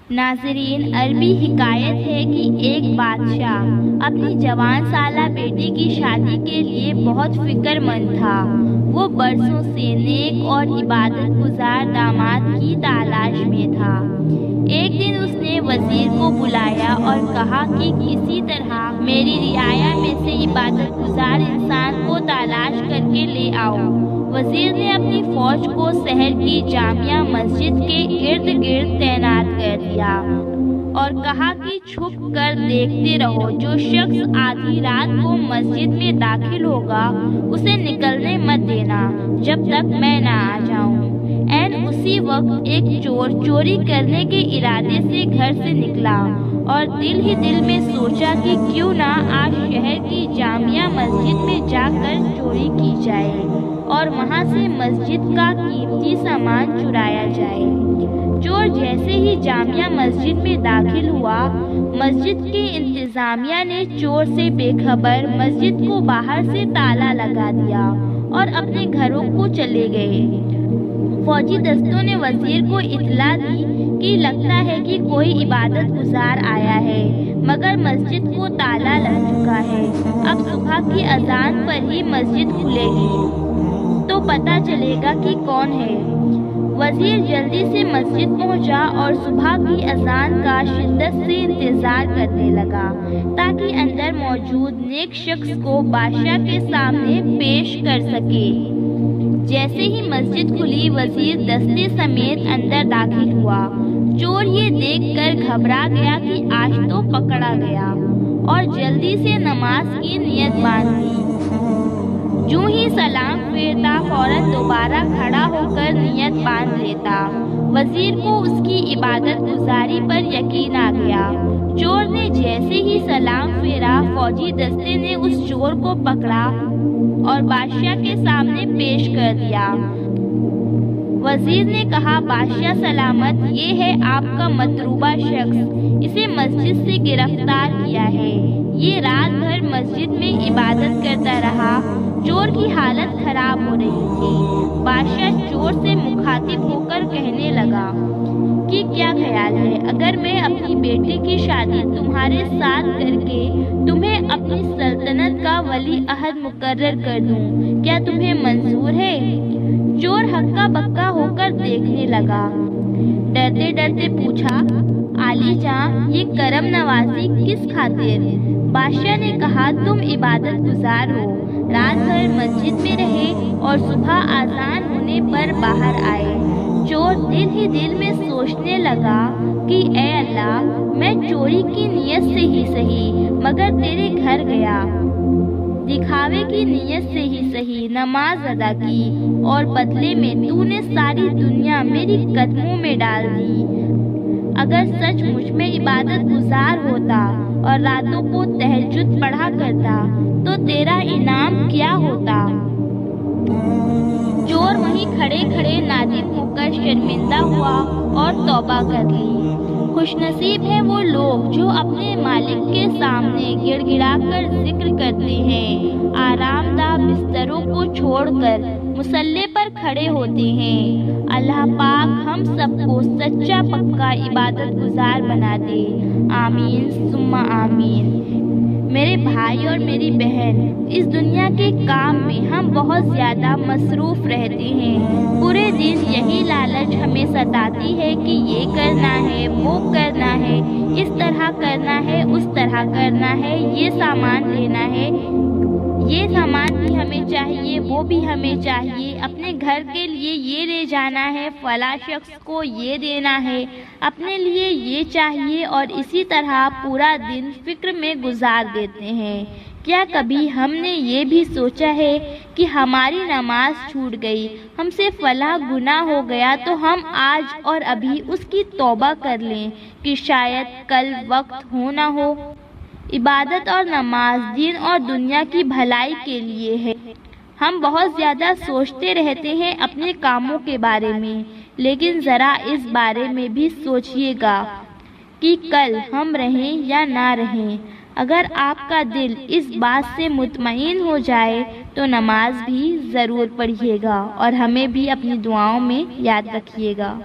ناظرین، عربی حکایت ہے کہ ایک بادشاہ اپنی جوان سالہ بیٹی کی شادی کے لیے بہت فکر مند تھا۔ وہ برسوں سے نیک اور عبادت گزار داماد کی تلاش میں تھا۔ ایک دن اس نے وزیر کو بلایا اور کہا کہ کسی طرح میری رعایا میں سے عبادت گزار انسان کو تلاش کر کے لے آؤ۔ وزیر نے اپنی فوج کو شہر کی جامع مسجد کے ارد گرد تعینات کر دیا اور کہا کہ چھپ کر دیکھتے رہو، جو شخص آدھی رات کو مسجد میں داخل ہوگا اسے نکلنے مت دینا جب تک میں نہ آ جاؤں۔ اسی وقت ایک چور چوری کرنے کے ارادے سے گھر سے نکلا اور دل ہی دل میں سوچا کہ کیوں نہ آج شہر کی جامع مسجد میں جا کر چوری کی جائے اور وہاں سے مسجد کا قیمتی سامان چرایا جائے۔ چور جیسے ہی جامع مسجد میں داخل ہوا، مسجد کی انتظامیہ نے چور سے بے خبر مسجد کو باہر سے تالا لگا دیا اور اپنے گھروں کو چلے گئے۔ فوجی دستوں نے وزیر کو اطلاع دی کہ لگتا ہے کہ کوئی عبادت گزار آیا ہے، مگر مسجد کو تالا لگ چکا ہے۔ اب صبح کی اذان پر ہی مسجد کھلے گی تو پتہ چلے گا کہ کون ہے۔ وزیر جلدی سے مسجد پہنچا اور صبح کی اذان کا شدت سے انتظار کرنے لگا تاکہ اندر موجود نیک شخص کو بادشاہ کے سامنے پیش کر سکے۔ جیسے ہی مسجد کھلی، وزیر دستے سمیت اندر داخل ہوا۔ چور یہ دیکھ کر گھبرا گیا کہ آج تو پکڑا گیا اور جلدی سے نماز کی نیت باندھ لی۔ جو ہی سلام پھیرتا فوراً دوبارہ کھڑا ہو کر نیت باندھ لیتا۔ وزیر کو اس کی عبادت گزاری پر یقین آ گیا۔ چور نے جیسے ہی سلام پھیرا، فوجی دستے نے اس چور کو پکڑا اور بادشاہ کے سامنے پیش کر دیا۔ وزیر نے کہا، بادشاہ سلامت، یہ ہے آپ کا مطلوبہ شخص، اسے مسجد سے گرفتار کیا ہے۔ یہ رات بھر مسجد میں عبادت کرتا رہا۔ چور کی حالت خراب ہو رہی تھی۔ بادشاہ چور سے مخاطب ہو کر کہنے لگا کہ کیا خیال ہے اگر میں اپنی بیٹی کی شادی تمہارے ساتھ کر کے تمہیں اپنی سلطنت کا ولی عہد مقرر کر دوں؟ کیا تمہیں منظور ہے؟ چور ہکا بکا ہو کر دیکھنے لگا۔ ڈرتے ڈرتے پوچھا، عالی جاں، یہ کرم نوازی کس خاطر؟ بادشاہ نے کہا، تم عبادت گزار ہو، رات بھر مسجد میں رہے اور صبح اذان ہونے پر باہر آئے۔ چور دل ہی دل میں سوچنے لگا کہ اے اللہ، میں چوری کی نیت سے ہی صحیح مگر تیرے گھر گیا، دکھاوے کی نیت سے ہی صحیح نماز ادا کی اور بدلے میں تو نے ساری دنیا میری قدموں میں ڈال دی۔ اگر سچ مجھ میں عبادت گزار ہوتا اور راتوں کو تہجد پڑھا کرتا تو تیرا انعام کیا ہوتا؟ چور وہیں کھڑے کھڑے نادم ہو کر شرمندہ ہوا اور توبہ کر لی۔ خوش نصیب ہیں وہ لوگ جو اپنے مالک کے سامنے گڑ گڑا کر ذکر کرتے ہیں، آرام دہ بستروں کو چھوڑ کر مصلی پر کھڑے ہوتے ہیں۔ اللہ پاک ہم سب کو سچا پکا عبادت گزار بنا دے، آمین ثم آمین۔ میرے بھائی اور میری بہن، اس دنیا کے کام میں ہم بہت زیادہ مصروف رہتے ہیں۔ پورے دن یہی لالچ ہمیں ستاتی ہے کہ یہ کرنا ہے، وہ کرنا ہے، اس طرح کرنا ہے، اس طرح کرنا ہے، یہ سامان لینا ہے، یہ سامان بھی ہمیں چاہیے، وہ بھی ہمیں چاہیے، اپنے گھر کے لیے یہ لے جانا ہے، فلاں شخص کو یہ دینا ہے، اپنے لیے یہ چاہیے، اور اسی طرح پورا دن فکر میں گزار دیتے ہیں۔ کیا کبھی ہم نے یہ بھی سوچا ہے کہ ہماری نماز چھوٹ گئی، ہم سے فلاں گناہ ہو گیا تو ہم آج اور ابھی اس کی توبہ کر لیں کہ شاید کل وقت ہو نہ ہو؟ عبادت اور نماز دین اور دنیا کی بھلائی کے لیے ہے۔ ہم بہت زیادہ سوچتے رہتے ہیں اپنے کاموں کے بارے میں، لیکن ذرا اس بارے میں بھی سوچئے گا کہ کل ہم رہیں یا نہ رہیں۔ اگر آپ کا دل اس بات سے مطمئن ہو جائے تو نماز بھی ضرور پڑھیے گا اور ہمیں بھی اپنی دعاؤں میں یاد رکھیے گا۔